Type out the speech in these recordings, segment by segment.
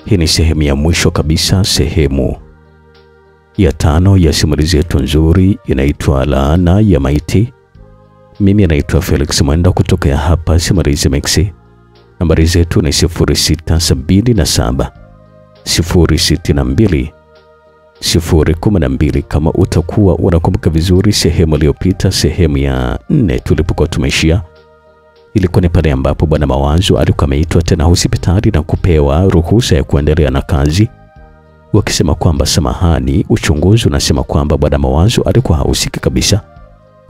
Hii ni sehemu ya mwisho kabisa, sehemu ya 5 ya simulizi yetu nzuri inaitwa Laana ya Maiti. Mimi naitwa Felix Mwenda kutoka hapa Simulizi Max. Nambari zetu ni 0677 062 012. Kama utakuwa unakumbuka vizuri, sehemu iliyopita, sehemu ya 4 tulipokuwa tumeshia, ilikuwa ni pale ambapo Bwana Mawazo alikuwa ameitwa tena hospitali na kupewa ruhusa ya kuendelea na kazi, wakisema kwamba samahani, uchunguzi unasema kwamba Bwana Mawazo alikuwa hahusiki kabisa.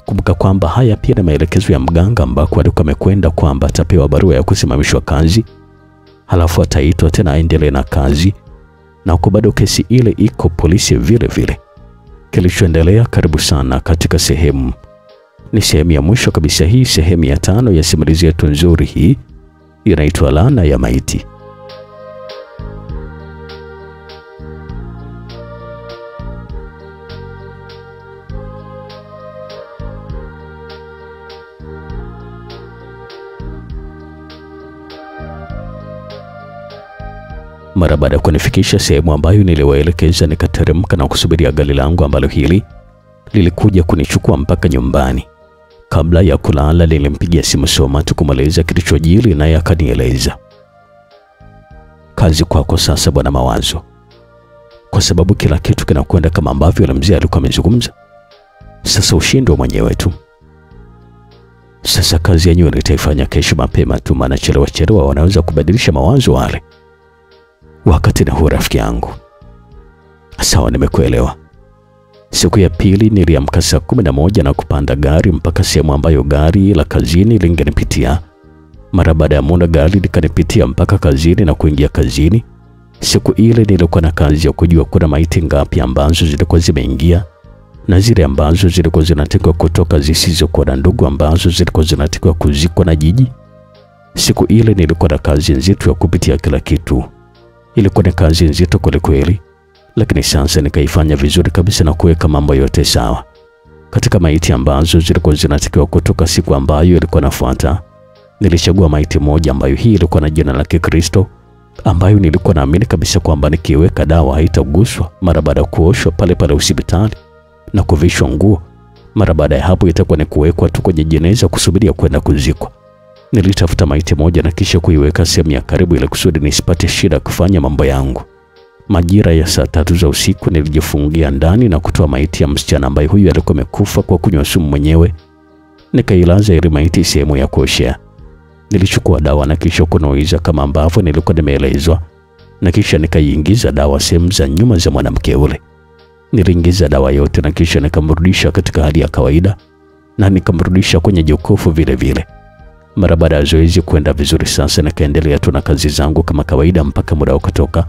Kumbuka kwamba haya pia na maelekezo ya mganga ambako alikuwa amekwenda kwamba atapewa barua ya kusimamishwa kazi, halafu ataitwa tena aendelee na kazi, na huko bado kesi ile iko polisi vile vile. Kilichoendelea, karibu sana katika sehemu ya mwisho kabisa, hii sehemu ya 5 ya simulizi yetu nzuri. Hii inaitwa Laana ya Maiti. Mara baada ya kunifikisha sehemu ambayo niliwaelekeza, nikateremka na kusubiria gari langu ambalo hili lilikuja kunichukua mpaka nyumbani. Kabla ya kulala, nilimpigia simu Soma tukumaliza kilichojiri, naye akanieleza, kazi kwako sasa Bwana Mawazo, kwa sababu kila kitu kinakwenda kama ambavyo yule mzee alikuwa amezungumza. Sasa ushindwe mwenyewe tu. Sasa kazi yenyewe nitaifanya kesho mapema tu, maana chelewa wanaweza kubadilisha mawazo wale. Wakati na huo rafiki yangu. Sawa, nimekuelewa. Siku ya pili niliamka saa 11 na kupanda gari mpaka sehemu ambayo gari la kazini lingenipitia. Mara baada ya muda gari likanipitia mpaka kazini na kuingia kazini. Siku ile nilikuwa na kazi ya kujua kuna maiti ngapi ambazo zilikuwa zimeingia na zile ambazo zilikuwa zinatakiwa kutoka zisizokuwa na ndugu ambazo zilikuwa zinatakiwa kuzikwa na jiji. Siku ile nilikuwa na kazi nzito ya kupitia kila kitu. Ilikuwa ni kazi nzito kweli, lakini sasa nikaifanya vizuri kabisa na kuweka mambo yote sawa. Katika maiti ambazo zilikuwa zinatakiwa kutoka siku ambayo ilikuwa nafuata, nilichagua maiti moja ambayo hii ilikuwa na jina la Kikristo, ambayo nilikuwa naamini kabisa kwamba nikiweka dawa haitaguswa. Mara baada ya kuoshwa pale hospitali na kuvishwa nguo, mara baada ya hapo itakuwa ni kuwekwa tu kwenye jeneza kusubiria kwenda kuzikwa. Nilitafuta maiti moja na kisha kuiweka sehemu ya karibu ili kusudi nisipate shida kufanya mambo yangu. Majira ya saa 3 za usiku nilijifungia ndani na kutoa maiti ya msichana ambaye huyu alikuwa amekufa kwa kunywa sumu mwenyewe. Nikailaza ile maiti sehemu ya kuoshea. Nilichukua dawa na kisha kunoiza kama ambavyo nilikuwa nimeelezwa, na kisha nikaiingiza dawa sehemu za nyuma za mwanamke ule. Niliingiza dawa yote na kisha nikamrudisha katika hali ya kawaida na nikamrudisha kwenye jokofu vile vile. Mara baada ya zoezi kwenda vizuri, sasa nikaendelea tu na kazi zangu kama kawaida mpaka muda wa kutoka.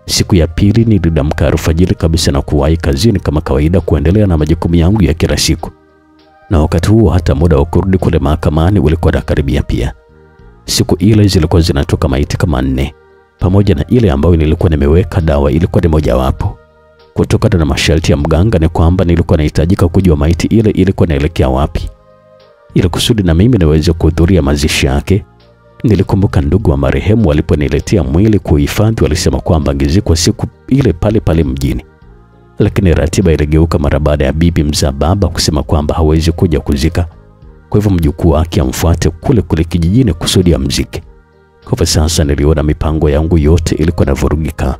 Siku ya pili nilidamka alfajiri kabisa na kuwahi kazini kama kawaida kuendelea na majukumu yangu ya kila siku. Na wakati huo hata muda wa kurudi kule mahakamani ulikuwa unakaribia pia. Siku ile zilikuwa zinatoka maiti kama 4, pamoja na ile ambayo nilikuwa nimeweka dawa ilikuwa ni moja wapo. Kutokana na masharti ya mganga ni kwamba nilikuwa nahitajika kujua maiti ile ilikuwa inaelekea wapi, ili kusudi na mimi niweze kuhudhuria mazishi yake. Nilikumbuka ndugu wa marehemu waliponiletea mwili kuhifadhi walisema kwamba angezikwa siku ile pale mjini. Lakini ratiba iligeuka mara baada ya bibi mzaa baba kusema kwamba hawezi kuja kuzika. Kwa hivyo mjukuu wake amfuate kule kijijini kusudi amzike. Kwa hivyo sasa niliona mipango yangu yote ilikuwa inavurugika.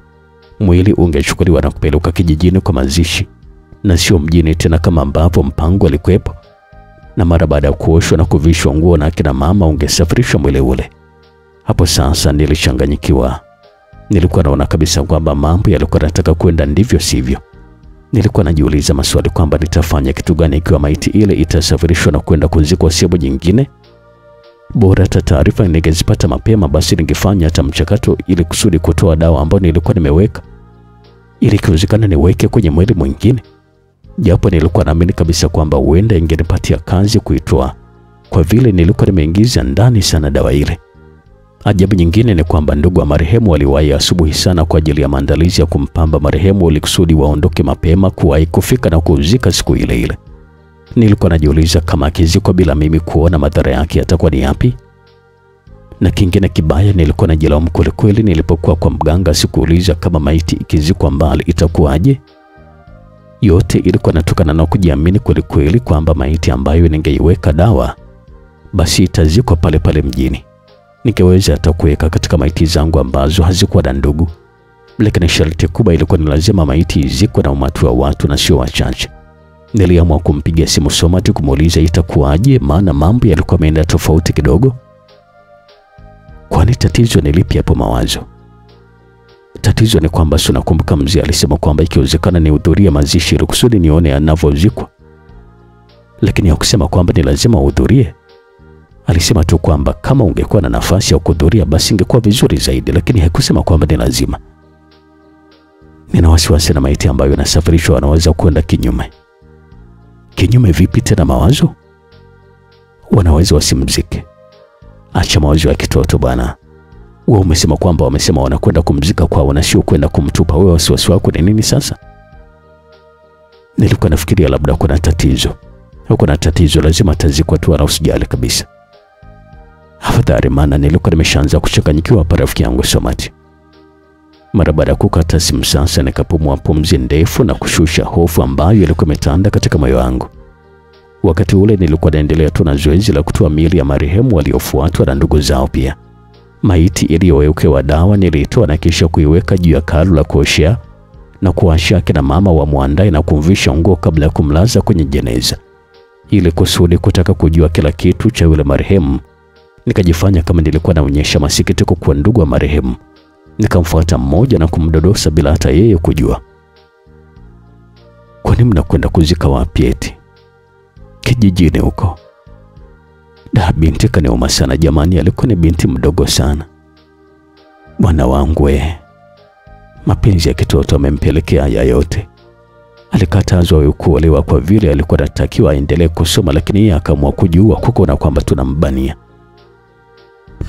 Mwili ungechukuliwa na kupelekwa kijijini kwa mazishi na sio mjini tena kama ambavyo mpango alikuwepo. Na mara baada ya kuoshwa na kuvishwa nguo na akina mama ungesafirishwa mwili ule. Hapo sasa nilichanganyikiwa. Nilikuwa naona kabisa kwamba mambo yalikuwa yanataka kwenda ndivyo sivyo. Nilikuwa najiuliza maswali kwamba nitafanya kitu gani ikiwa maiti ile itasafirishwa na kwenda kuzikwa sehemu nyingine. Bora hata taarifa ningezipata mapema, basi ningefanya hata mchakato ili kusudi kutoa dawa ambayo nilikuwa nimeweka, ili kiwezekana niweke kwenye mwili mwingine. Japo nilikuwa naamini kabisa kwamba huenda ingenipatia kazi kuitoa, kwa vile nilikuwa nimeingiza ndani sana dawa ile. Ajabu nyingine ni kwamba ndugu wa marehemu waliwahi asubuhi sana kwa ajili ya maandalizi ya kumpamba marehemu ili kusudi waondoke mapema kuwahi kufika na kuzika siku ile ile. Nilikuwa najiuliza kama akizikwa bila mimi kuona madhara yake yatakuwa ni yapi. Na kingine kibaya, nilikuwa najilaumu kweli kweli nilipokuwa kwa mganga sikuuliza kama maiti ikizikwa mbali itakuwaje. Yote ilikuwa natokana na kujiamini kweli kweli kwamba maiti ambayo ningeiweka dawa basi itazikwa pale pale mjini. Ningeweza hata kuweka katika maiti zangu ambazo hazikuwa na ndugu, lakini sharti kubwa ilikuwa ni lazima maiti izikwe na umati wa watu na sio wachache. Niliamua kumpigia simu Somati kumuuliza itakuwaje, maana mambo yalikuwa yameenda tofauti kidogo. Kwani tatizo ni lipi hapo Mawazo? Tatizo ni kwamba nakumbuka mzee alisema kwamba ikiwezekana nihudhurie mazishi ili kusudi nione anavyozikwa. Lakini hakusema kwamba ni lazima uhudhurie. Alisema tu kwamba kama ungekuwa na nafasi ya kuhudhuria basi ingekuwa vizuri zaidi, lakini hakusema kwamba ni lazima. Nina wasiwasi na maiti ambayo inasafirishwa wanaweza kwenda kinyume. Kinyume vipi tena Mawazo? Wanaweza wasimzike. Acha mawazo ya kitoto bana. Wewe umesema kwamba wamesema wanakwenda kumzika kwao na sio kwenda kumtupa. Wewe wasiwasi wako ni nini sasa? Nilikuwa nafikiria labda kuna tatizo. Huko na tatizo lazima tazikwa tu, na usijali kabisa. Afadhali, maana nilikuwa nimeshaanza kuchanganyikiwa hapa rafiki yangu Somati. Mara baada ya kukata simu sasa nikapumua pumzi ndefu na kushusha hofu ambayo ilikuwa imetanda katika moyo wangu. Wakati ule nilikuwa naendelea tu na zoezi la kutoa miili ya marehemu waliofuatwa na ndugu zao pia. Maiti iliyowekewa dawa nilitoa na kisha kuiweka juu ya kalu la kuoshea na kuwasha kina mama wa muandae na kumvisha nguo kabla ya kumlaza kwenye jeneza. Ili kusudi kutaka kujua kila kitu cha yule marehemu, nikajifanya kama nilikuwa naonyesha masikitiko kwa ndugu wa marehemu. Nikamfuata mmoja na kumdodosa bila hata yeye kujua. Kwani mnakwenda kuzika wapi eti? Kijijini huko. Da, binti kaniuma sana jamani, alikuwa ni binti mdogo sana. Bwana wangu mapenzi ya kitoto amempelekea haya yote. Alikatazwa kuolewa kwa vile alikuwa anatakiwa aendelee kusoma, lakini yeye akaamua kujua kuona kwamba tunambania.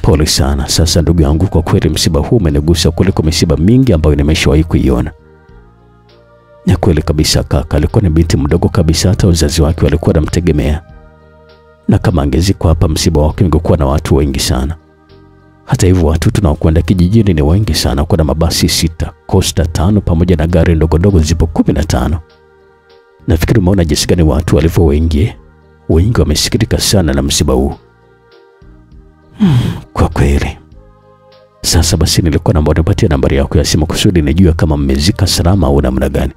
Pole sana. Sasa ndugu yangu, kwa kweli msiba huu umenigusa kuliko misiba mingi ambayo nimeshawahi kuiona. Ni kweli kabisa kaka, alikuwa ni binti mdogo kabisa, hata wazazi wake walikuwa wanamtegemea. Na kama angezikwa hapa msiba wake ungekuwa na watu wengi sana. Hata hivyo watu tunaokwenda kijijini ni wengi sana, kuna mabasi 6, costa 5 pamoja na gari ndogo ndogo zipo 15. Nafikiri umeona jinsi gani watu walivyo wengi. Wengi wamesikitika sana na msiba huu. Kwa kweli. Sasa basi nilikuwa naomba unipatie nambari yako ya simu kusudi nijue kama mmezika salama au namna gani.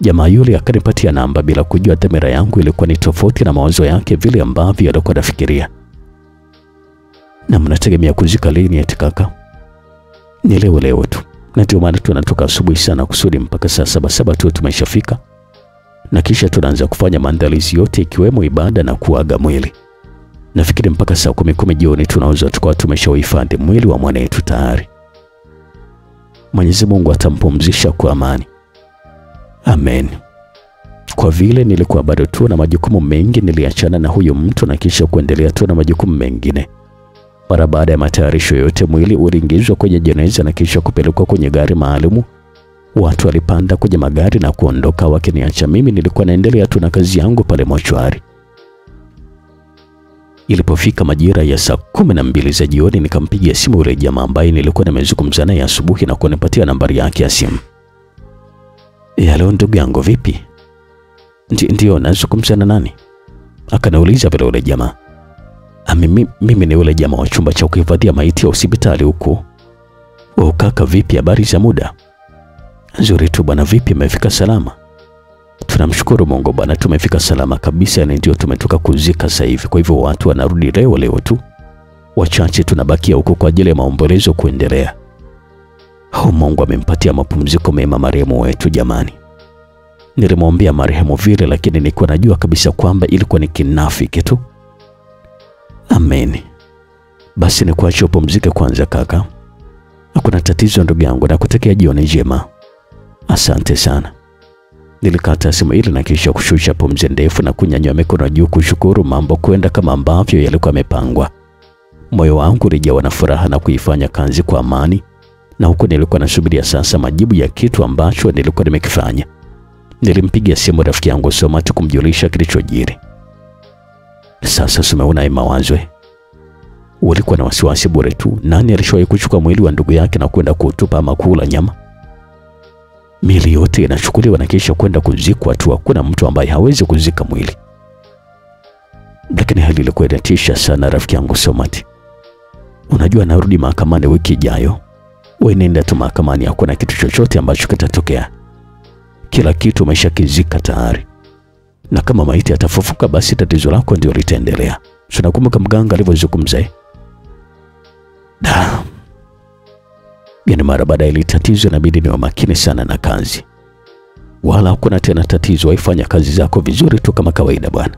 Jamaa yule akanipatia namba bila kujua dhamira yangu ilikuwa ni tofauti na mawazo yake vile ambavyo alikuwa anafikiria. Na mnategemea kuzika lini eti kaka? Ni leo tu. Na ndio maana tunatoka asubuhi sana kusudi mpaka saa 7 tu tumeshafika. Na kisha tunaanza kufanya maandalizi yote ikiwemo ibada na kuaga mwili. Nafikiri mpaka saa 10 jioni tunaweza tukawa tumeshauhifadhi mwili wa mwanetu tayari. Mwenyezi Mungu atampumzisha kwa amani. Amen. Kwa vile nilikuwa bado tu na majukumu mengi, niliachana na huyo mtu na kisha kuendelea tu na majukumu mengine. Mara baada ya matayarisho yote, mwili uliingizwa kwenye jeneza na kisha kupelekwa kwenye gari maalumu. Watu walipanda kwenye magari na kuondoka wakiniacha mimi nilikuwa naendelea tu na kazi yangu pale mochwari. Ilipofika majira ya saa 12 za jioni nikampigia simu yule jamaa ambaye nilikuwa nimezungumza naye asubuhi na kunipatia nambari yake ya simu. Hello ndugu yangu, vipi? Ndio nazungumza na nani? Akaniuliza vile yule jamaa. Mimi ni yule jamaa wa chumba cha kuhifadhia maiti ya hospitali huko. Oh kaka, vipi, habari za muda? Nzuri tu bwana, vipi mmefika salama? Tunamshukuru Mungu bwana, tumefika salama kabisa, na ndio tumetoka kuzika sasa hivi. Kwa hivyo watu wanarudi leo tu. Wachache tunabakia huko kwa ajili ya maombolezo kuendelea. Mungu amempatia mapumziko mema marehemu wetu jamani. Nilimwambia marehemu vile, lakini nilikuwa najua kabisa kwamba ilikuwa ni kinafiki tu. Amen. Basi nikuache upumzike kwanza kaka. Hakuna tatizo ndugu yangu, na kutakia jioni njema. Asante sana. Nilikata simu ile na kisha kushusha pumzi ndefu na kunyanyua mikono juu kushukuru mambo kwenda kama ambavyo yalikuwa yamepangwa. Moyo wangu ulijawa na furaha na kuifanya kazi kwa amani, na huko nilikuwa nasubiria sasa majibu ya kitu ambacho nilikuwa nimekifanya. Nilimpigia simu rafiki yangu Somati kumjulisha kilichojiri. Sasa umeona Mawazo? Walikuwa na wasiwasi bure tu. Nani alishawahi kuchukua mwili wa ndugu yake na kwenda kuutupa ama kula nyama? Miili yote inachukuliwa na kisha kwenda kuzikwa tu. Hakuna mtu ambaye hawezi kuzika mwili. Lakini hali ilikuwa inatisha sana, rafiki yangu Somati. Unajua narudi mahakamani wiki ijayo. Wewe nenda tu mahakamani, hakuna kitu chochote ambacho kitatokea. Kila kitu umeshakizika tayari. Na kama maiti atafufuka basi tatizo lako ndio litaendelea. Tunakumbuka mganga alivyozungumza. Yaani mara baada ya ile tatizo inabidi niwe makini sana na kazi. Wala hakuna tena tatizo, waifanya kazi zako vizuri tu kama kawaida bwana.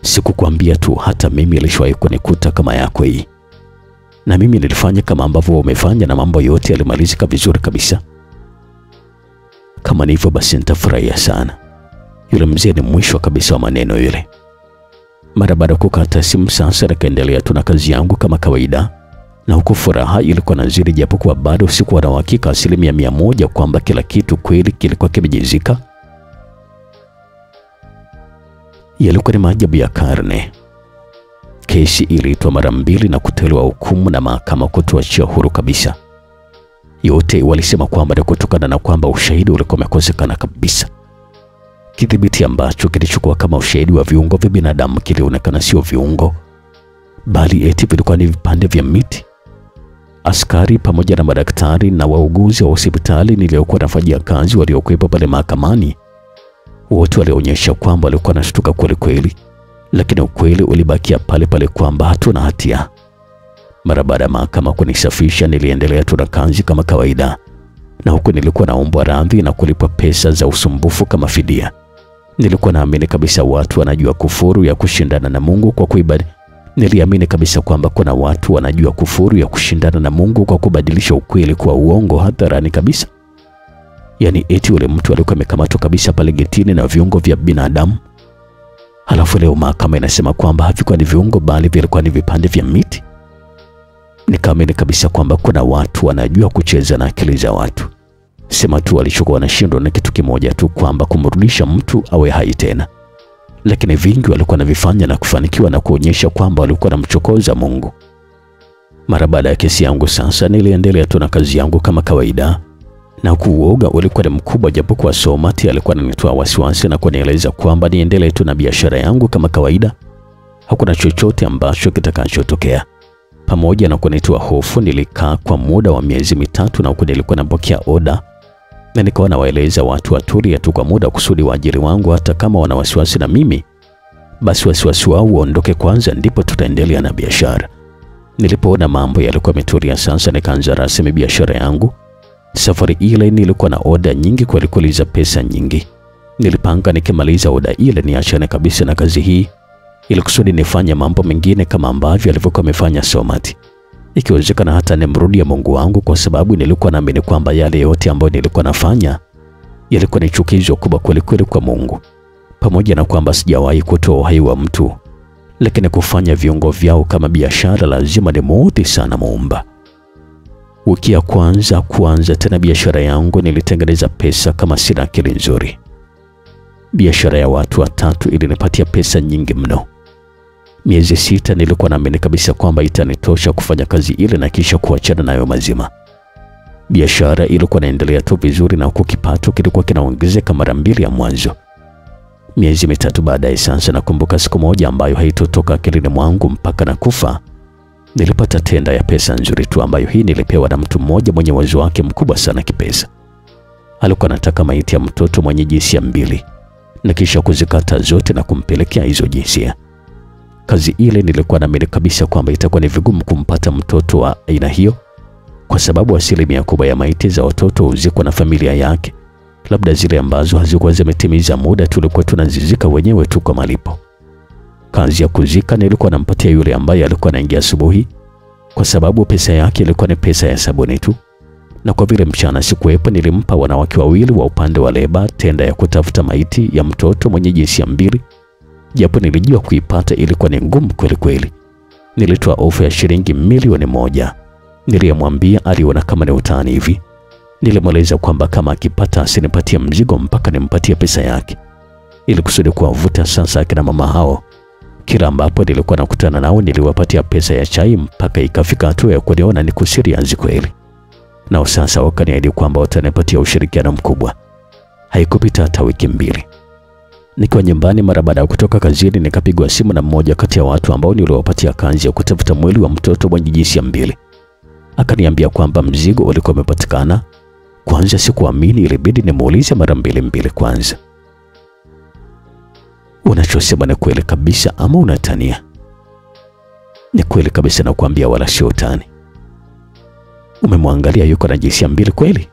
Sikukwambia tu, hata mimi ilishawahi kunikuta kama yako hii. Na mimi nilifanya kama ambavyo umefanya na mambo yote yalimalizika vizuri kabisa. Kama hivyo basi nitafurahia sana. Yule mzee ni mwisho kabisa wa maneno yule. Mara baada kukata simu sasa nikaendelea tu na kazi yangu kama kawaida. Na huku furaha ilikuwa nazidi, japokuwa bado sikuwa na uhakika 100% kwamba kila kitu kweli kilikuwa kimejizika. Yalikuwa ni maajabu ya karne. Kesi iliitwa mara 2 na kutolewa hukumu na mahakama kutuachia huru kabisa. Yote walisema kwamba ni kutokana na kwamba ushahidi ulikuwa umekosekana kabisa. Kidhibiti ambacho kilichukua kama ushahidi wa viungo vya binadamu kilionekana sio viungo, bali eti vilikuwa ni vipande vya miti. Askari pamoja na madaktari na wauguzi wa hospitali niliyokuwa nafanyia kazi waliokuwepo pale mahakamani, wote walionyesha kwamba walikuwa wanashtuka kweli kweli, lakini ukweli ulibakia pale pale kwamba hatuna hatia. Mara baada ya mahakama kunisafisha, niliendelea tu na kazi kama kawaida, na huku nilikuwa naomba radhi na kulipwa pesa za usumbufu kama fidia. Nilikuwa naamini kabisa watu wanajua kufuru ya kushindana na Mungu kwa kuibadi. Niliamini kabisa kwamba kuna watu wanajua kufuru ya kushindana na Mungu kwa kubadilisha ukweli kwa uongo hadharani kabisa. Yaani eti yule mtu alikuwa amekamatwa kabisa pale getini na viungo vya binadamu. Halafu leo mahakama inasema kwamba havikuwa ni viungo bali vilikuwa ni vipande vya miti. Nikaamini kabisa kwamba kuna watu wanajua kucheza na akili za watu. Sema tu walichokuwa wanashindwa na kitu kimoja tu, kwamba kumrudisha mtu awe hai tena. Lakini vingi walikuwa wanavifanya na kufanikiwa na kuonyesha kwamba walikuwa wanamchokoza Mungu. Mara baada ya kesi yangu sasa niliendelea tu na kazi yangu kama kawaida. Na kuuoga ulikuwa ni mkubwa, japokuwa Somati alikuwa ananitoa wasiwasi na kunieleza kwamba niendelee tu na biashara yangu kama kawaida. Hakuna chochote ambacho kitakachotokea. Pamoja na kunitoa hofu, nilikaa kwa muda wa miezi 3 na huko nilikuwa napokea oda. Na nikawa nawaeleza watu watulie tu kwa muda kusudi waajiri wangu hata kama wana wasiwasi na mimi, basi wasiwasi wao uondoke kwanza, ndipo tutaendelea na biashara. Nilipoona mambo yalikuwa yametulia sasa, nikaanza rasmi biashara yangu. Safari ile nilikuwa na oda nyingi kwa kuliza pesa nyingi. Nilipanga nikimaliza oda ile niachane kabisa na kazi hii, ili kusudi nifanye mambo mengine kama ambavyo alivyokuwa amefanya Somati. Ikiwezekana hata nimrudie Mungu wangu, kwa sababu nilikuwa naamini kwamba yale yote ambayo nilikuwa nafanya yalikuwa ni chukizo kubwa kweli kweli kwa Mungu. Pamoja na kwamba sijawahi kutoa uhai wa mtu, lakini kufanya viungo vyao kama biashara lazima nimuudhi sana Muumba. Wiki ya kuanza tena biashara yangu nilitengeneza pesa kama sina akili nzuri. Biashara ya watu watatu ilinipatia pesa nyingi mno. Miezi 6 nilikuwa naamini kabisa kwamba itanitosha kufanya kazi ile na kisha kuachana nayo mazima. Biashara ilikuwa inaendelea tu vizuri na huko kipato kilikuwa kinaongezeka mara 2 ya mwanzo. Miezi 3 baadaye sasa, nakumbuka siku moja ambayo haitotoka akilini mwangu mpaka nakufa, nilipata tenda ya pesa nzuri tu, ambayo hii nilipewa na mtu mmoja mwenye uwezo wake mkubwa sana kipesa. Alikuwa anataka maiti ya mtoto mwenye jinsia 2 na kisha kuzikata zote na kumpelekea hizo jinsia. Kazi ile nilikuwa naamini kabisa kwamba itakuwa ni vigumu kumpata mtoto wa aina hiyo, kwa sababu asilimia kubwa ya maiti za watoto huzikwa na familia yake, labda zile ambazo hazikuwa zimetimiza muda tulikuwa tunazizika wenyewe tu kwa malipo. Kazi ya kuzika nilikuwa nampatia yule ambaye alikuwa anaingia asubuhi, kwa sababu pesa yake ilikuwa ni pesa ya sabuni tu. Na kwa vile mchana sikuwepo, nilimpa wanawake 2 wa upande wa leba tenda ya kutafuta maiti ya mtoto mwenye jinsia 2. Japo nilijua kuipata ilikuwa ni ngumu kweli kweli. Nilitoa ofa ya shilingi milioni 1. Nilimwambia aliona kama ni utani hivi. Nilimweleza kwamba kama akipata asinipatie mzigo mpaka nimpatie pesa yake, ili kusudi kuwavuta sasa akina mama hao Kila ambapo nilikuwa nakutana nao niliwapatia pesa ya chai mpaka ikafika hatua ya kuniona niko serious kweli. Na sasa wakaniahidi kwamba watanipatia ushirikiano mkubwa. Haikupita hata wiki 2. Nikiwa nyumbani mara baada ya kutoka kazini nikapigwa simu na mmoja kati ya watu ambao niliwapatia kazi ya kutafuta mwili wa mtoto mwenye jinsia mbili. Akaniambia kwamba mzigo ulikuwa umepatikana. Kwanza sikuamini, ilibidi nimuulize mara mbili kwanza. Unachosema ni kweli kabisa ama unatania? Ni kweli kabisa nakwambia, wala sio utani. Umemwangalia yuko na jinsia mbili kweli?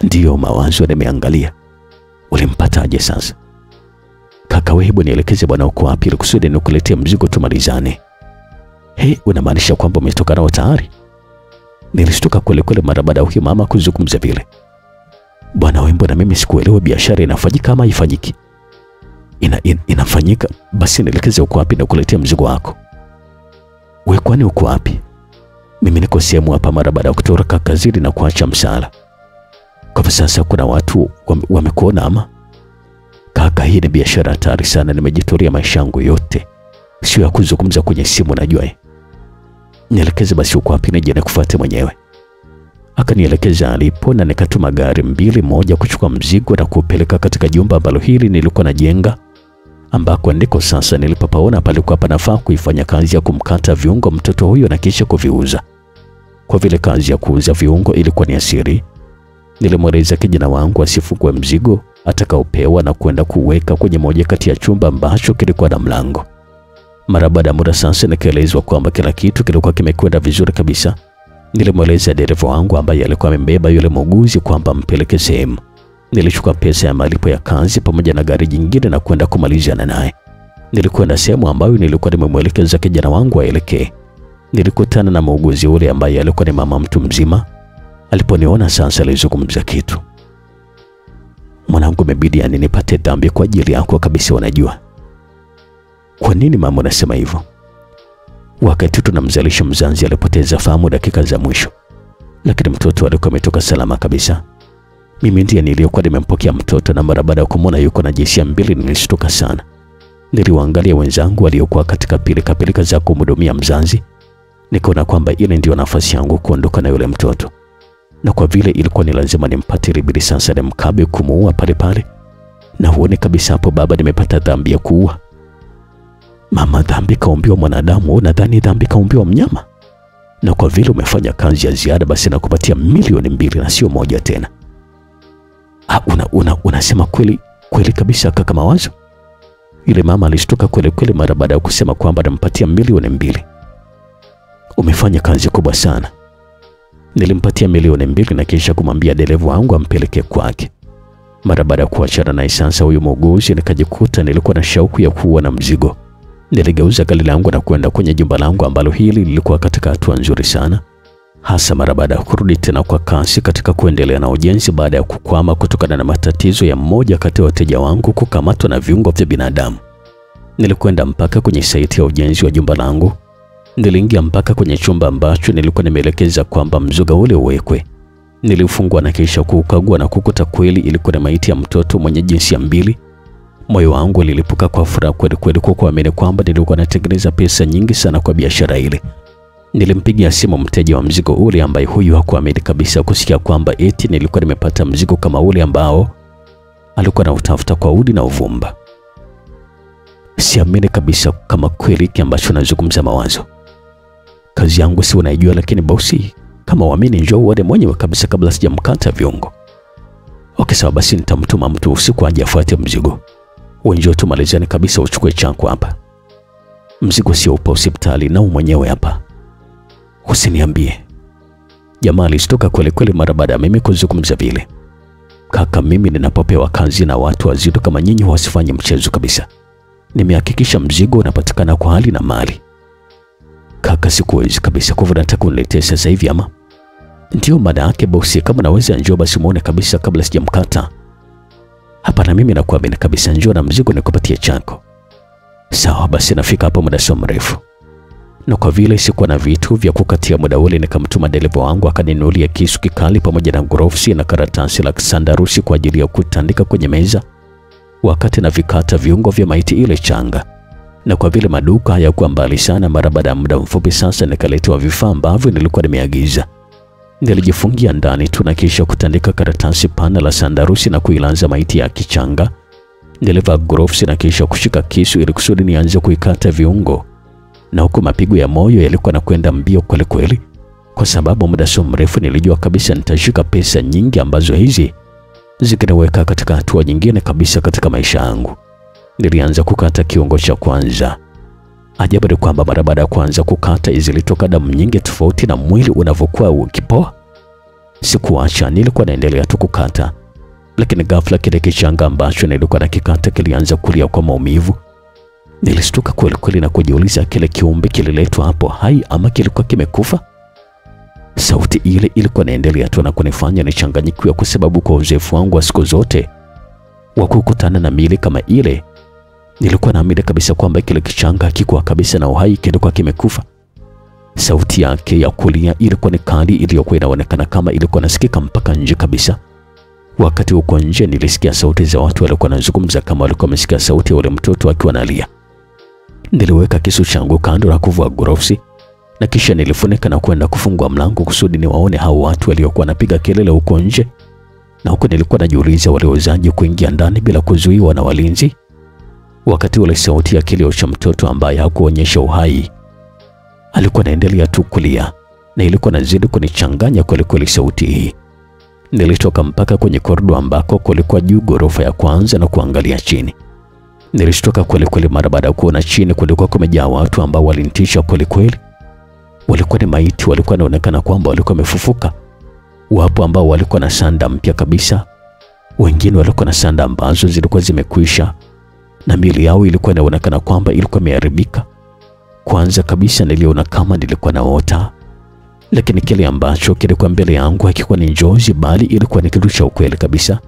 Ndiyo Mawazo, nimeangalia. Ulimpataje sasa? Kaka wewe, hebu nielekeze bwana uko wapi ili kusudi nikuletee mzigo tumalizane. Unamaanisha kwamba umetoka nao tayari? Nilishtuka kweli mara baada ya huyo mama kuzungumza vile. Bwana wewe, mbona mimi sikuelewa biashara inafanyika ama haifanyiki? Inafanyika. Basi nielekeze uko wapi na kuletea mzigo wako. Wewe kwani uko wapi? Mimi niko sehemu hapa mara baada ya kutoka kazini na kuacha msala. Kwa sasa kuna watu wamekuona ama? Kaka, hii ni biashara hatari sana, nimejitolea maisha yangu yote. Sio ya kuzungumza kwenye simu najua. Nielekeze basi uko wapi nije nikufuate mwenyewe. Akanielekeza alipo na nikatuma gari 2, moja kuchukua mzigo na kupeleka katika jumba ambalo hili nilikuwa najenga, ambako ndiko sasa nilipopaona palikuwa panafaa kuifanya kazi ya kumkata viungo mtoto huyo na kisha kuviuza. Kwa vile kazi ya kuuza viungo ilikuwa ni asiri, nilimweleza kijana wangu asifungue mzigo atakaopewa na kwenda kuweka kwenye moja kati ya chumba ambacho kilikuwa na mlango. Mara baada ya muda sasa nikaelezwa kwamba kila kitu kilikuwa kimekwenda vizuri kabisa. Nilimweleza dereva wangu ambaye alikuwa amembeba yule muuguzi kwamba mpeleke sehemu. Nilichukua pesa ya malipo ya kazi pamoja na gari jingine na kwenda kumalizana naye. Nilikwenda sehemu ambayo nilikuwa nimemwelekeza kijana wangu aelekee. Nilikutana na muuguzi yule ambaye alikuwa ni mama mtu mzima. Aliponiona sasa alizungumza kitu. Mwanangu, imebidi nipate dhambi kwa ajili yako kabisa, unajua. Kwa nini mama unasema hivyo? Wakati tunamzalisha mzazi alipoteza fahamu dakika za mwisho, lakini mtoto alikuwa ametoka salama kabisa. Mimi ndiye niliyokuwa nimempokea mtoto, na mara baada ya kumwona yuko na jinsia mbili nilishtuka sana. Niliwaangalia wenzangu waliokuwa katika pilika za kumhudumia mzazi, nikaona kwamba ile ndio nafasi yangu kuondoka na yule mtoto. Na kwa vile ilikuwa ni lazima nimpate, ilibidi sasa nimkabe kumuua pale. Na huone kabisa hapo baba, nimepata dhambi ya kuua. Mama, dhambi kaumbiwa mwanadamu, unadhani dhambi kaumbiwa mnyama? Na kwa vile umefanya kazi ya ziada, basi nakupatia milioni 2 na sio moja tena. Unasema kweli kabisa kaka Mawazo? Yule mama alishtuka kweli mara baada ya kusema kwamba nampatia milioni 2. Umefanya kazi kubwa sana. Nilimpatia milioni 2 na kisha kumwambia dereva wangu ampeleke kwake. Mara baada ya kuachana na sasa huyo muuguzi, nikajikuta nilikuwa na shauku ya kuwa na mzigo. Niligeuza gari langu na kwenda kwenye jumba langu ambalo hili lilikuwa katika hatua nzuri sana, hasa mara baada ya kurudi tena kwa kasi katika kuendelea na ujenzi baada ya kukwama kutokana na matatizo ya mmoja kati ya wateja wangu kukamatwa na viungo vya binadamu. Nilikwenda mpaka kwenye saiti ya ujenzi wa jumba langu. Niliingia mpaka kwenye chumba ambacho nilikuwa nimeelekeza kwamba mzoga ule uwekwe. Nilifungua na kisha kukagua na kukuta kweli ilikuwa ni maiti ya mtoto mwenye jinsia mbili. Moyo wangu ulilipuka kwa furaha kweli kwa kuamini kwamba nilikuwa natengeneza pesa nyingi sana kwa biashara ile. Nilimpigia simu mteja wa mzigo ule ambaye huyu hakuamini kabisa kusikia kwamba eti nilikuwa nimepata mzigo kama ule ambao alikuwa na utafuta kwa udi na uvumba. Siamini kabisa kama kweli kile ambacho nazungumza Mawazo. Kazi yangu si unaijua, lakini bosi, kama uamini njoo uone mwenyewe kabisa kabla sijamkata viungo. Okay, sawa basi, nitamtuma mtu usiku aje afuate mzigo. Njoo tumalizane kabisa, uchukue chako hapa. Mzigo sio upo hospitali na mwenyewe hapa. Usiniambie. Jamaa alishtoka kweli mara baada ya mimi kuzungumza vile. Kaka, mimi ninapopewa kazi na watu wazito kama nyinyi wasifanye mchezo kabisa. Nimehakikisha mzigo unapatikana kwa hali na mali. Kaka, sikuwezi kabisa, kwa hivyo nataka uniletee sasa hivi ama? Ndio maana yake bosi, kama naweza njoo basi muone kabisa kabla sijamkata. Hapa na mimi nakuamini kabisa, njoo na mzigo nikupatie chako. Sawa basi, nafika hapo muda sio mrefu. Na kwa vile sikuwa na vitu vya kukatia muda ule, nikamtuma dereva wangu akaninunulia kisu kikali pamoja na gloves na karatasi la sandarusi kwa ajili ya kutandika kwenye meza wakati na vikata viungo vya maiti ile changa. na kwa vile maduka hayakuwa mbali sana, mara baada ya muda mfupi sasa nikaletewa vifaa ambavyo nilikuwa nimeagiza. Nilijifungia ndani tu na kisha kutandika karatasi pana la sandarusi na kuilaza maiti ya kichanga. Nilivaa gloves na kisha kushika kisu ili kusudi nianze kuikata viungo, na huku mapigo ya moyo yalikuwa nakwenda mbio kweli kweli, kwa sababu muda sio mrefu nilijua kabisa nitashika pesa nyingi ambazo hizi zikiniweka katika hatua nyingine kabisa katika maisha yangu. Nilianza kukata kiungo cha kwanza. Ajabu ni kwamba mara baada ya kuanza kukata zilitoka damu nyingi tofauti na mwili unavyokuwa ukipoa. Sikuacha, nilikuwa naendelea tu kukata. Lakini ghafla kile kichanga ambacho nilikuwa nakikata kilianza kulia kwa maumivu. Nilistuka kweli kweli na kujiuliza kile kiumbe kililetwa hapo hai ama kilikuwa kimekufa. Sauti ile ilikuwa inaendelea tu na kunifanya nichanganyikiwe, kwa sababu kwa uzoefu wangu wa siku zote wa kukutana na miili kama ile, nilikuwa naamini kabisa kwamba kile kichanga hakikuwa kabisa na uhai, kilikuwa kimekufa. Sauti yake ya kulia ilikuwa ni kali, iliyokuwa inaonekana kama ilikuwa nasikika mpaka nje kabisa. Wakati huko nje nilisikia sauti za watu walikuwa wanazungumza kama walikuwa wamesikia sauti ya yule mtoto akiwa analia. Niliweka kisu changu kando na kuvua gloves, na kisha nilifunika na kwenda kufungua mlango kusudi niwaone hao watu waliokuwa wanapiga kelele huko nje. Na huko nilikuwa najiuliza waliwezaje kuingia ndani bila kuzuiwa na walinzi. Wakati ule sauti ya kilio cha mtoto ambaye hakuonyesha uhai alikuwa anaendelea tu kulia, na ilikuwa nazidi kunichanganya kweli kweli sauti hii. Nilitoka mpaka kwenye korido ambako kulikuwa juu ghorofa ya kwanza na kuangalia chini. Nilishtoka kweli kweli mara baada ya kuona chini kulikuwa kumejaa watu ambao walinitisha kweli kweli. Walikuwa ni maiti, walikuwa wanaonekana kwamba walikuwa wamefufuka. Wapo ambao walikuwa na sanda mpya kabisa, wengine walikuwa na sanda ambazo zilikuwa zimekwisha, na miili yao ilikuwa inaonekana kwamba ilikuwa imeharibika. Kwanza kabisa niliona kama nilikuwa naota, lakini kile ambacho kilikuwa mbele yangu hakikuwa ni njozi, bali ilikuwa ni kitu cha ukweli kabisa.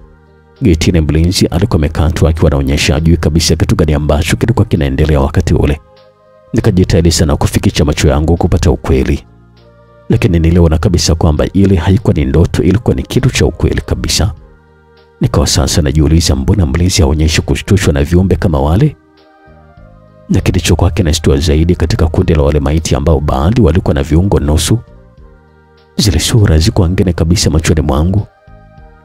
Getini mlinzi alikuwa amekatwa akiwa anaonyesha ajui kabisa kitu gani ambacho kilikuwa kinaendelea wakati ule. Nikajitahidi sana kufikisha macho yangu kupata ukweli, lakini niliona kabisa kwamba ile haikuwa ni ndoto, ilikuwa ni kitu cha ukweli kabisa. Nikawa sasa najiuliza, mbona mlinzi haonyeshi kushtushwa na viumbe kama wale? Na kilichokuwa kinashtua zaidi katika kundi la wale maiti ambao baadhi walikuwa na viungo nusu, zile sura ziko ngine kabisa machoni mwangu.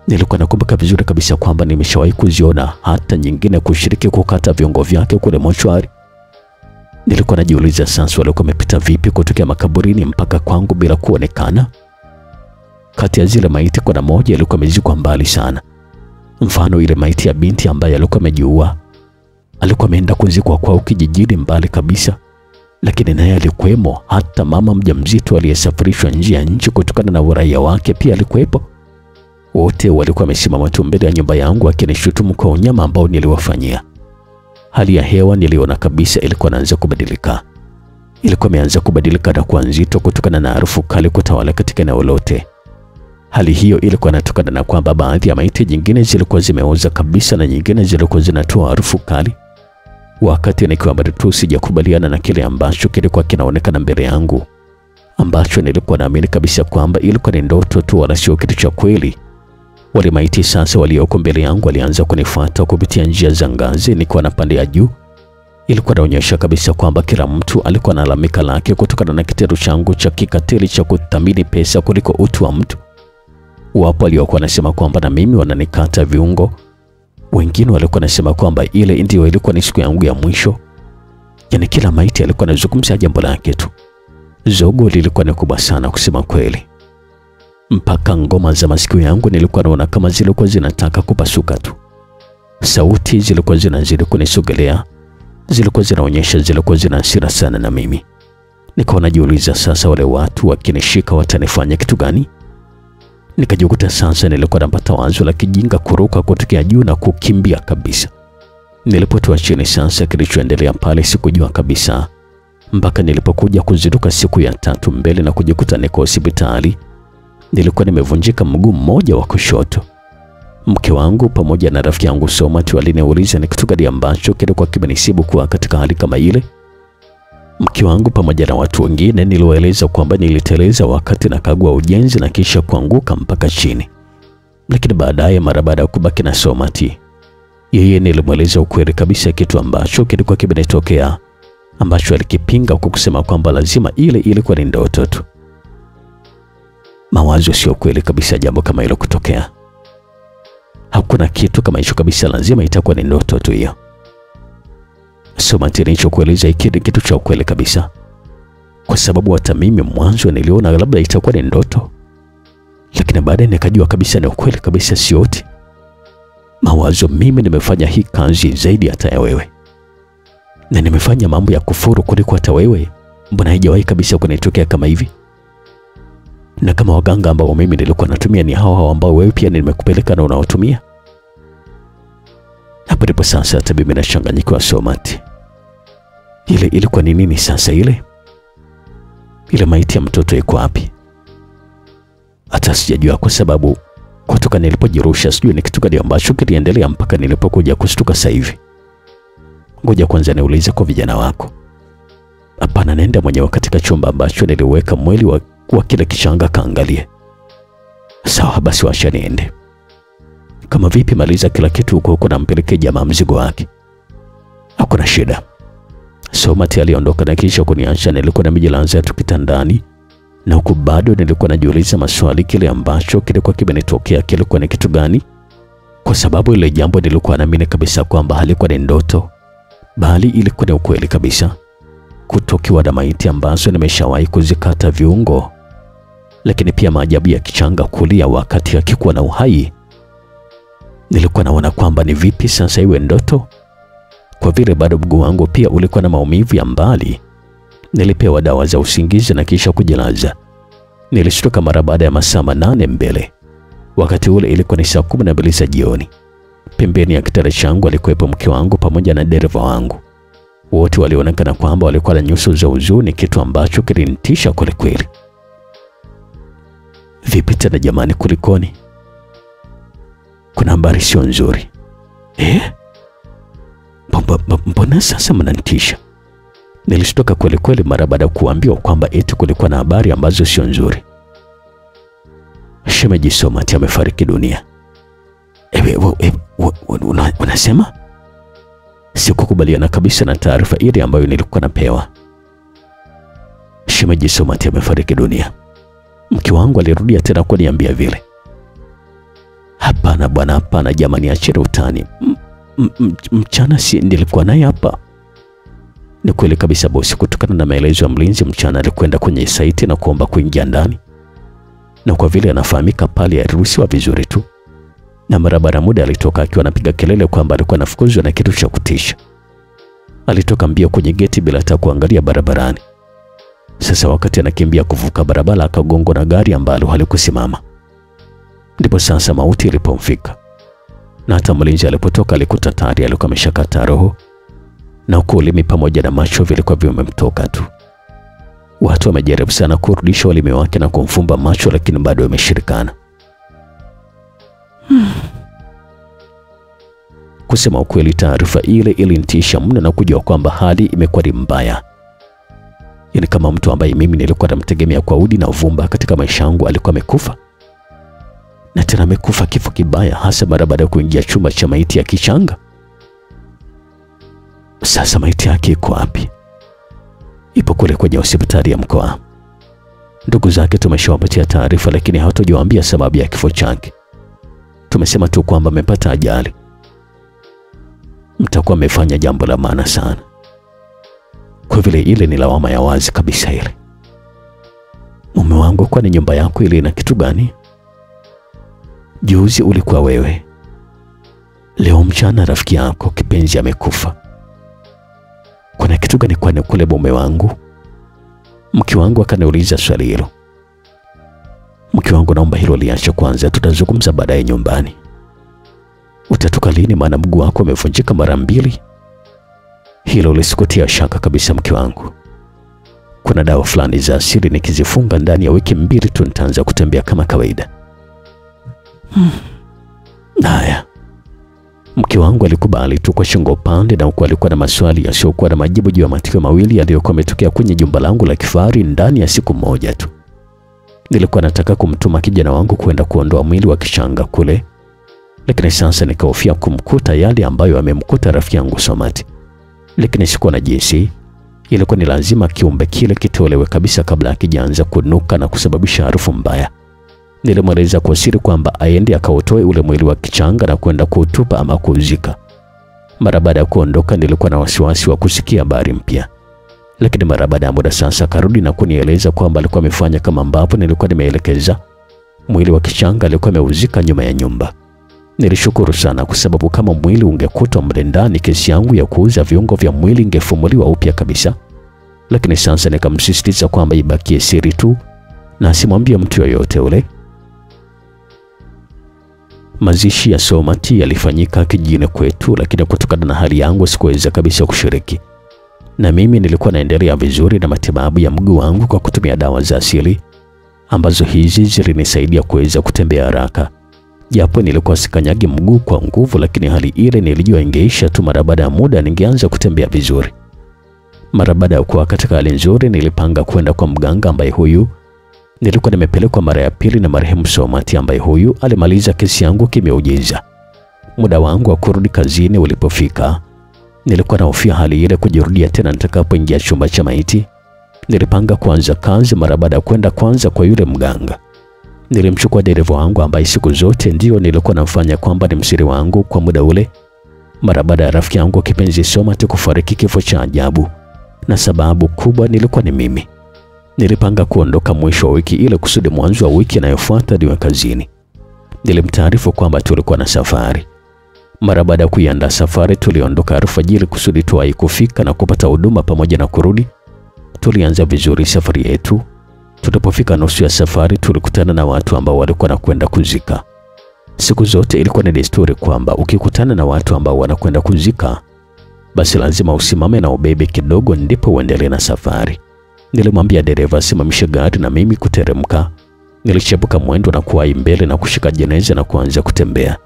Nilikuwa nakumbuka vizuri kabisa kwamba nimeshawahi kuziona hata nyingine kushiriki kukata viungo vyake kule mochwari. Nilikuwa najiuliza sasa walikuwa wamepita vipi kutokea makaburini mpaka kwangu bila kuonekana. Kati ya zile maiti kuna moja ilikuwa imezikwa mbali sana. Mfano ile maiti ya binti ambaye alikuwa amejiua, alikuwa ameenda kuzikwa kwao kijijini mbali kabisa, lakini naye alikuwemo. Hata mama mjamzito aliyesafirishwa nje ya nchi kutokana na uraia wake pia alikuwepo. Wote walikuwa wamesimama tu mbele ya nyumba yangu wakinishutumu kwa unyama ambao niliwafanyia. Hali ya hewa niliona kabisa ilikuwa inaanza kubadilika. Ilikuwa imeanza kubadilika na kuwa nzito kutokana na harufu kali kutawala katika eneo lote. Hali hiyo ilikuwa inatokana na kwamba baadhi ya maiti nyingine zilikuwa zimeoza kabisa na nyingine zilikuwa zinatoa harufu kali. Wakati nikiwa bado tu sijakubaliana na kile ambacho kilikuwa kinaonekana mbele yangu, ambacho nilikuwa naamini kabisa kwamba ilikuwa ni ndoto tu wala sio kitu cha kweli, wale maiti sasa walioko mbele yangu walianza kunifuata kupitia njia za ngazi nikiwa napanda juu. Ilikuwa inaonyesha kabisa kwamba kila mtu alikuwa na alamika lake kutokana na kitendo changu cha kikatili cha kuthamini pesa kuliko utu wa mtu. Wapo waliokuwa wanasema kwamba na mimi wananikata viungo. Wengine walikuwa wanasema kwamba ile ndio ilikuwa ni siku yangu ya mwisho. Yaani kila maiti alikuwa anazungumzia jambo lake tu. Zogo lilikuwa ni kubwa sana kusema kweli. Mpaka ngoma za masikio yangu nilikuwa naona kama zilikuwa zinataka kupasuka tu. Sauti zilikuwa zinazidi kunisogelea. Zilikuwa zinaonyesha zilikuwa zina hasira sana na mimi. Nikawa najiuliza sasa wale watu wakinishika watanifanya kitu gani? Nikajikuta sasa nilikuwa napata wazo la kijinga kuruka kutokea juu na kukimbia kabisa. Nilipotoa chini sasa kilichoendelea pale sikujua kabisa. Mpaka nilipokuja kuziduka siku ya 3 mbele na kujikuta niko hospitali. Nilikuwa nimevunjika mguu mmoja wa kushoto. Mke wangu pamoja na rafiki yangu Soma tu waliniuliza ni kitu gani ambacho kilikuwa kimenisibu kuwa katika hali kama ile. Mke wangu pamoja na watu wengine niliwaeleza kwamba niliteleza wakati nakagua ujenzi na kisha kuanguka mpaka chini. Lakini baadaye mara baada ya kubaki na Somati, yeye nilimweleza ukweli kabisa kitu ambacho kilikuwa kimenitokea ambacho alikipinga kwa kusema kwamba lazima ile ilikuwa ni ndoto tu. Mawazo sio kweli kabisa jambo kama hilo kutokea. Hakuna kitu kama hicho kabisa, lazima itakuwa ni ndoto tu hiyo. Somati, nilichokueleza hiki ni kitu cha ukweli kabisa, kwa sababu hata mimi mwanzo niliona labda itakuwa ni ndoto, lakini baadaye nikajua kabisa ni ukweli kabisa, sio oti mawazo. Mimi nimefanya hii kazi zaidi hata ya wewe, na nimefanya mambo ya kufuru kuliko hata wewe. Mbona haijawahi kabisa kunitokea kama hivi? Na kama waganga ambao mimi nilikuwa natumia ni hao ambao wewe pia nimekupeleka na unaotumia. Hapo ndipo sasa hata mimi nachanganyikiwa Somati. Ile ilikuwa ni nini sasa? Ile maiti ya mtoto iko wapi? Hata sijajua, kwa sababu kutoka nilipojirusha sijui ni kitu gani ambacho kiliendelea mpaka nilipokuja kushtuka sasa hivi. Ngoja kwanza niulize kwa vijana wako. Hapana, nenda mwenyewe katika chumba ambacho niliweka mwili wa kile kichanga kaangalie. Sawa basi, wacha niende. Kama vipi, maliza kila kitu huko na mpeleke jamaa mzigo wake. Hakuna shida. Somati aliondoka na kisha kuniacha nilikuwa nimejilaza tu kitandani, na huko bado nilikuwa najiuliza maswali, kile ambacho kilikuwa kimenitokea kilikuwa ni kitu gani? Kwa sababu ile jambo nilikuwa naamini kabisa kwamba halikuwa ni ndoto, bali ilikuwa ni ukweli kabisa. Kutokiwa na maiti ambazo nimeshawahi kuzikata viungo, lakini pia maajabu ya kichanga kulia wakati hakikuwa na uhai. Nilikuwa naona kwamba ni vipi sasa iwe ndoto, kwa vile bado mguu wangu pia ulikuwa na maumivu ya mbali. Nilipewa dawa za usingizi na kisha kujilaza. Nilishtuka mara baada ya masaa 8 mbele. Wakati ule ilikuwa ni saa 12 za jioni. Pembeni ya kitanda changu alikuwepo mke wangu pamoja na dereva wangu. Wote walionekana kwamba walikuwa na nyuso za huzuni, kitu ambacho kilinitisha kweli kweli. Vipi tena jamani, kulikoni? Kuna habari sio nzuri. Mbona sasa mnanitisha? Nilishtoka kweli kweli mara baada ya kuambiwa kwamba eti kulikuwa na habari ambazo sio nzuri. Shemeji Somati amefariki dunia. Unasema? Sikukubaliana kabisa na taarifa ile ambayo nilikuwa napewa. Shemeji Somati amefariki dunia. Mke wangu alirudia tena kuniambia vile. Hapana bwana, hapana jamani, acheni utani. Mchana si nilikuwa naye hapa. Ni kweli kabisa bosi, kutokana na maelezo ya mlinzi, mchana alikwenda kwenye saiti na kuomba kuingia ndani, na kwa vile anafahamika pale aliruhusiwa vizuri tu, na mara baada muda alitoka akiwa anapiga kelele kwamba alikuwa anafukuzwa na kitu cha kutisha. Alitoka mbio kwenye geti bila hata kuangalia barabarani. Sasa wakati anakimbia kuvuka barabara akagongwa na gari ambalo halikusimama. Ndipo sasa mauti ilipomfika. Na hata mlinzi alipotoka alikuta tayari alikuwa ameshakata roho, na ulimi pamoja na macho vilikuwa vimemtoka tu. Watu wamejaribu sana kurudisha ulimi wake na kumfumba macho, lakini bado imeshirikana. Kusema ukweli, taarifa ile ilinitisha mno na kujua kwamba hali imekuwa ni mbaya. Yaani kama mtu ambaye mimi nilikuwa namtegemea kwa udi na uvumba katika maisha yangu alikuwa amekufa. Na tena amekufa kifo kibaya, hasa mara baada ya kuingia chumba cha maiti ya kichanga. Sasa maiti yake iko wapi? Ipo kule kwenye hospitali ya mkoa. Ndugu zake tumeshawapatia taarifa, lakini hawatojiwaambia sababu ya kifo chake. Tumesema tu kwamba amepata ajali. Mtakuwa mmefanya jambo la maana sana, kwa vile ile ni lawama ya wazi kabisa ile. Mume wangu, kwani nyumba yako ile ina kitu gani? Juzi ulikuwa wewe, leo mchana rafiki yako kipenzi amekufa. Kuna kitu gani kwani kule mume wangu? Mke wangu akaniuliza swali hilo. Mke wangu, naomba hilo liache kwanza, tutazungumza baadaye nyumbani. Utatoka lini? Maana mguu wako umevunjika mara 2. Hilo lisikutia shaka kabisa mke wangu. Kuna dawa fulani za asili nikizifunga ndani ya wiki 2 tu nitaanza kutembea kama kawaida. Haya. Mke wangu alikubali tu kwa shingo upande, na huko alikuwa na maswali yasiyokuwa na majibu juu ya matukio mawili yaliyokuwa yametokea kwenye jumba langu la kifahari ndani ya siku moja tu. Nilikuwa nataka kumtuma kijana wangu kwenda kuondoa mwili wa kichanga kule, lakini sasa nikahofia kumkuta yale ambayo amemkuta rafiki yangu Somati. Lakini sikuwa na jinsi, Ilikuwa ni lazima kiumbe kile kitolewe kabisa kabla hakijaanza kunuka na kusababisha harufu mbaya. Nilimweleza kwa siri kwamba aende akautoe ule mwili wa kichanga na kwenda kuutupa ama kuuzika. Mara baada ya kuondoka nilikuwa na wasiwasi wa kusikia habari mpya. Lakini mara baada ya muda sasa akarudi na kunieleza kwamba alikuwa amefanya kama ambapo nilikuwa nimeelekeza. Mwili wa kichanga alikuwa ameuzika nyuma ya nyumba. Nilishukuru sana kwa sababu kama mwili ungekutwa mle ndani, kesi yangu ya kuuza viungo vya mwili ingefumuliwa upya kabisa. Lakini sasa nikamsisitiza kwamba ibakie siri tu na asimwambie mtu yoyote ule. Mazishi ya Somati yalifanyika kijijini kwetu, lakini kutokana na hali yangu sikuweza kabisa kushiriki. Na mimi nilikuwa naendelea vizuri na matibabu ya mguu wangu kwa kutumia dawa za asili ambazo hizi zilinisaidia kuweza kutembea haraka. Japo nilikuwa sikanyagi mguu kwa nguvu, lakini hali ile nilijua ingeisha tu mara baada ya muda ningeanza kutembea vizuri. Mara baada ya kuwa katika hali nzuri nilipanga kwenda kwa mganga ambaye huyu nilikuwa nimepelekwa mara ya pili na marehemu Somati, ambaye huyu alimaliza kesi yangu kimeujiza. Muda wangu wa kurudi kazini ulipofika, nilikuwa nahofia hali ile kujirudia tena nitakapoingia chumba cha maiti. Nilipanga kuanza kazi mara baada ya kwenda kwanza kwa yule mganga. Nilimchukua dereva wangu ambaye siku zote ndio nilikuwa namfanya kwamba ni msiri wangu kwa muda ule. Mara baada ya rafiki yangu kipenzi Somati kufariki kifo cha ajabu, na sababu kubwa nilikuwa ni mimi. Nilipanga kuondoka mwisho wa wiki ile kusudi mwanzo wa wiki inayofuata niwe kazini. Nilimtaarifu kwamba tulikuwa na safari. Mara baada ya kuiandaa safari tuliondoka alfajiri kusudi tuwahi kufika na kupata huduma pamoja na kurudi. Tulianza vizuri safari yetu. Tulipofika nusu ya safari tulikutana na watu ambao walikuwa nakwenda kuzika. Siku zote ilikuwa ni desturi kwamba ukikutana na watu ambao wanakwenda kuzika, basi lazima usimame na ubebe kidogo ndipo uendelee na safari. Nilimwambia dereva asimamishe gari na mimi kuteremka. Nilichepuka mwendo na kuwahi mbele na kushika jeneza na kuanza kutembea.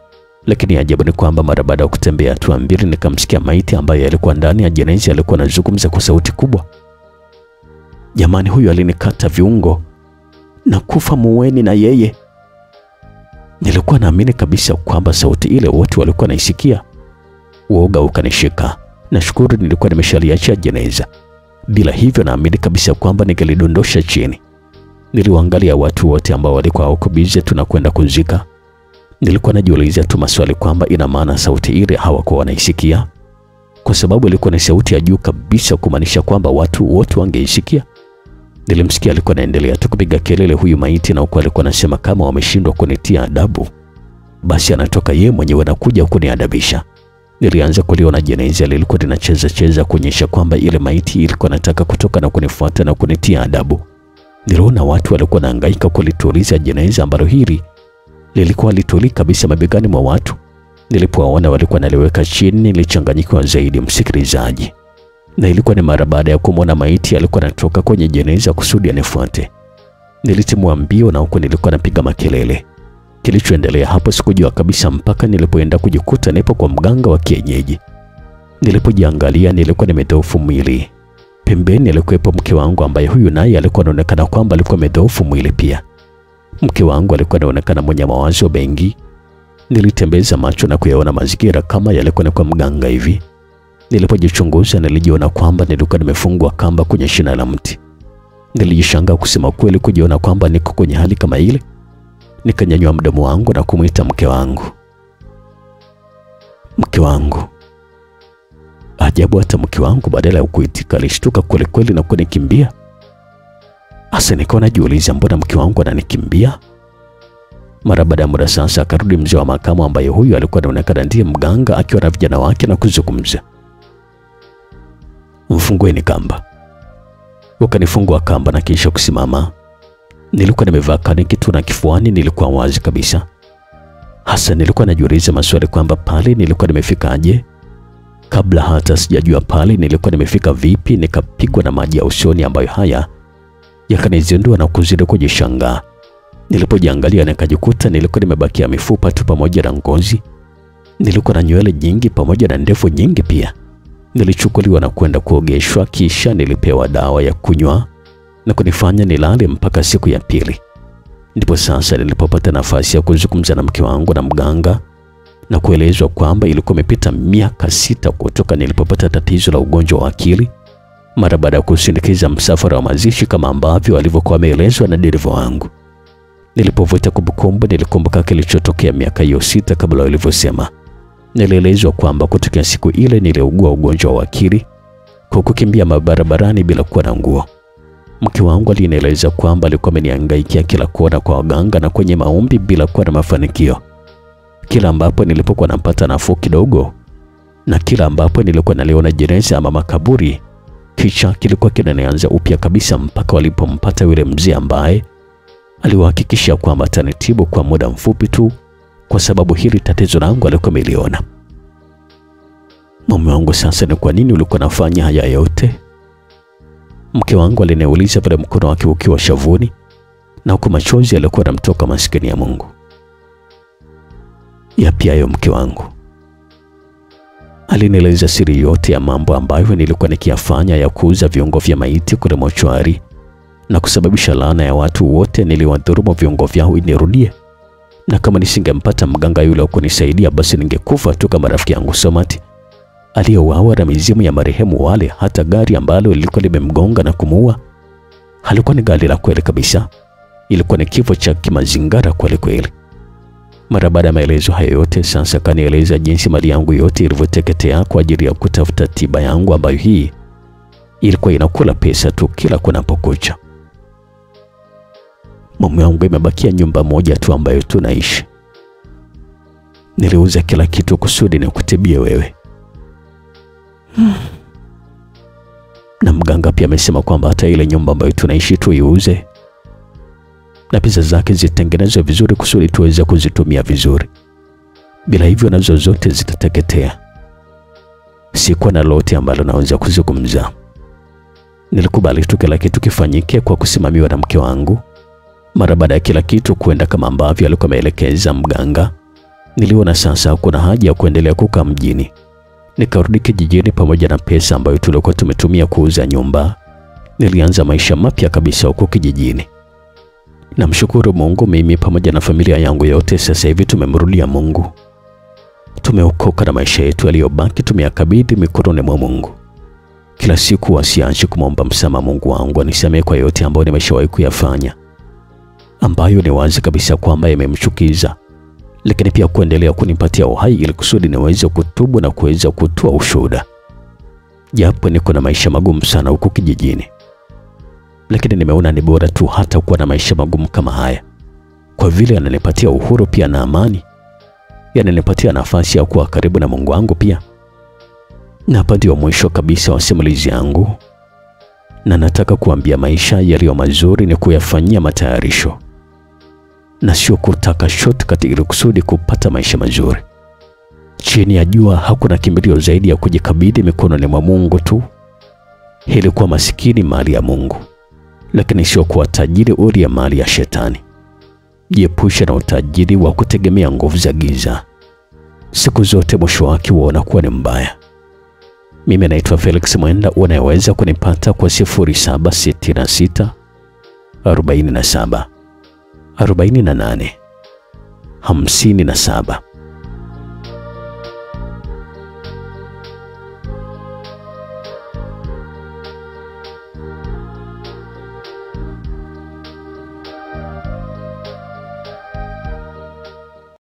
Lakini ajabu ni kwamba mara baada ya kutembea hatua mbili nikamsikia maiti ambaye alikuwa ndani ya jeneza alikuwa anazungumza kwa sauti kubwa. Jamani, huyu alinikata viungo na kufa, muweni na yeye. Nilikuwa naamini kabisa kwamba sauti ile wote walikuwa naisikia. Uoga ukanishika. Nashukuru nilikuwa nimeshaliacha jeneza. Bila hivyo naamini kabisa kwamba ningelidondosha chini. Niliwaangalia watu wote ambao walikuwa wako bize tunakwenda kuzika. Nilikuwa najiuliza tu maswali kwamba ina maana sauti ile hawakuwa wanaisikia, kwa sababu ilikuwa ni sauti ya juu kabisa, kumaanisha kwamba watu wote wangeisikia. Nilimsikia alikuwa anaendelea tu kupiga kelele huyu maiti, na huko alikuwa anasema kama wameshindwa kunitia adabu, basi anatoka yeye mwenyewe na kuja kuniadabisha. Nilianza kuliona jeneza lilikuwa linacheza kuonyesha kwamba ile maiti ilikuwa nataka kutoka na kunifuata na kunitia adabu. Niliona watu walikuwa wanahangaika kulituliza jeneza ambalo hili lilikuwa lituli kabisa mabegani mwa watu. Nilipowaona walikuwa naliweka chini nilichanganyikiwa zaidi, msikilizaji. Na ilikuwa ni mara baada ya kumwona maiti alikuwa anatoka kwenye jeneza kusudi anifuate. Nilitimua mbio na huko nilikuwa napiga makelele. Kilichoendelea hapo sikujua kabisa mpaka nilipoenda kujikuta nipo kwa mganga wa kienyeji. Nilipojiangalia nilikuwa nimedhoofu mwili. Pembeni alikuwepo mke wangu ambaye huyu naye alikuwa anaonekana kwamba alikuwa amedhoofu mwili pia. Mke wangu alikuwa anaonekana mwenye mawazo mengi. Nilitembeza macho na kuyaona mazingira kama yalikuwa ni kwa mganga hivi. Nilipojichunguza nilijiona kwamba nilikuwa nimefungwa kamba kwenye shina la mti. Nilijishangaa kusema kweli kujiona kwamba niko kwenye hali kama ile. Nikanyanyua mdomo wangu na kumuita mke wangu. Mke wangu. Ajabu, hata mke wangu badala ya kuitika alishtuka kweli kweli na kunikimbia. Asa nikawa najiuliza mbona mke wangu ananikimbia? Mara baada ya muda sasa akarudi mzee wa makamu ambaye huyu alikuwa anaonekana ndiye mganga akiwa na vijana wake na kuzungumza. Mfungueni kamba. Wakanifungua kamba na kisha kusimama. Nilikuwa nimevaa kaniki tu na kifuani nilikuwa wazi kabisa. Hasa nilikuwa najiuliza maswali kwamba pale nilikuwa nimefikaje? Kabla hata sijajua pale nilikuwa nimefika vipi, nikapigwa na maji ya usoni ambayo haya yakanizindua na kuzidi kujishangaa. Nilipojiangalia nikajikuta nilikuwa nimebakia mifupa tu pamoja na ngozi. Nilikuwa na nywele nyingi pamoja na ndevu nyingi pia. Nilichukuliwa na kwenda kuogeshwa, kisha nilipewa dawa ya kunywa na kunifanya nilale mpaka siku ya pili. Ndipo sasa nilipopata nafasi ya kuzungumza na mke wangu na mganga na kuelezwa kwamba ilikuwa imepita miaka 6 kutoka nilipopata tatizo la ugonjwa wa akili mara baada ya kusindikiza msafara wa mazishi kama ambavyo alivyokuwa ameelezwa na dereva wangu. Nilipovuta kumbukumbu, nilikumbuka kilichotokea miaka hiyo 6 kabla walivyosema. Nilielezwa kwamba kutokea siku ile niliugua ugonjwa wa akili kwa kukimbia barabarani bila kuwa na nguo. Mke wangu alinieleza kwamba alikuwa ameniangaikia kila kona kwa waganga na kwenye maombi bila kuwa na mafanikio. Kila ambapo nilipokuwa napata nafuu kidogo na kila ambapo nilikuwa naliona jeneza ama makaburi, kisha kilikuwa kinanianza upya kabisa mpaka walipompata yule mzee ambaye aliwahakikisha kwamba atanitibu kwa muda mfupi tu, kwa sababu hili tatizo langu alikuwa ameliona. Mume wangu, sasa ni kwa nini ulikuwa nafanya haya yote? Mke wangu aliniuliza pale, mkono wake ukiwa shavuni na huku machozi yalikuwa yanamtoka. Maskini ya Mungu. Yapi hayo mke wangu? Alinieleza siri yote ya mambo ambayo nilikuwa nikiyafanya ya kuuza viungo vya maiti kule mochwari na kusababisha laana ya watu wote niliwadhulumu viungo vyao inirudie, na kama nisingempata mganga yule wa kunisaidia basi ningekufa tu kama rafiki yangu Somati aliyeuawa na mizimu ya marehemu wale. Hata gari ambalo lilikuwa limemgonga na kumuua halikuwa ni gari la kweli kabisa, ilikuwa ni kifo cha kimazingara kweli kweli. Mara baada ya maelezo hayo yote, sasa kanieleza jinsi mali yangu yote ilivyoteketea kwa ajili ya kutafuta tiba yangu ambayo hii ilikuwa inakula pesa tu kila kunapokucha. Mume wangu, imebakia nyumba moja tu ambayo tunaishi. Niliuza kila kitu kusudi nikutibie wewe. Na mganga pia amesema kwamba hata ile nyumba ambayo tunaishi tuiuze na pesa zake zitengenezwe vizuri kusudi tuweze kuzitumia vizuri. Bila hivyo nazo zote zitateketea. Sikuwa na lolote ambalo naweza kuzungumza. Nilikubali tu kila kitu kifanyike kwa kusimamiwa na mke wangu. Mara baada ya kila kitu kwenda kama ambavyo alikuwa ameelekeza mganga, niliona sasa kuna haja ya kuendelea kukaa mjini. Nikarudi kijijini pamoja na pesa ambayo tulikuwa tumetumia kuuza nyumba. Nilianza maisha mapya kabisa huko kijijini. Namshukuru Mungu, mimi pamoja na familia yangu yote sasa hivi tumemrudia Mungu. Tumeokoka na maisha yetu yaliyobaki tumeyakabidhi mikononi mwa Mungu. Kila siku wasiache kumwomba msamaha Mungu wangu anisamehe kwa yote ambayo nimeshawahi kuyafanya, ambayo ni wazi kabisa kwamba yamemchukiza, lakini pia kuendelea kunipatia uhai ili kusudi niweze kutubu na kuweza kutoa ushuhuda. Japo niko na maisha magumu sana huko kijijini, lakini nimeona ni bora tu hata kuwa na maisha magumu kama haya, kwa vile yananipatia uhuru pia na amani, yananipatia nafasi ya kuwa karibu na Mungu wangu pia. Na hapa ndio mwisho kabisa wa simulizi yangu, na nataka kuambia maisha yaliyo mazuri ni kuyafanyia matayarisho na sio kutaka shortcut ili kusudi kupata maisha mazuri. Chini ya jua hakuna kimbilio zaidi ya kujikabidhi mikononi mwa Mungu tu. Hili kuwa masikini mali ya Mungu, lakini sio kuwa tajiri uli ya mali ya shetani. Jiepushe na utajiri wa kutegemea nguvu za giza. Siku zote mwisho wake unakuwa ni mbaya. Mimi naitwa Felix Mwenda, unaweza kunipata kwa 0766 47 48 57.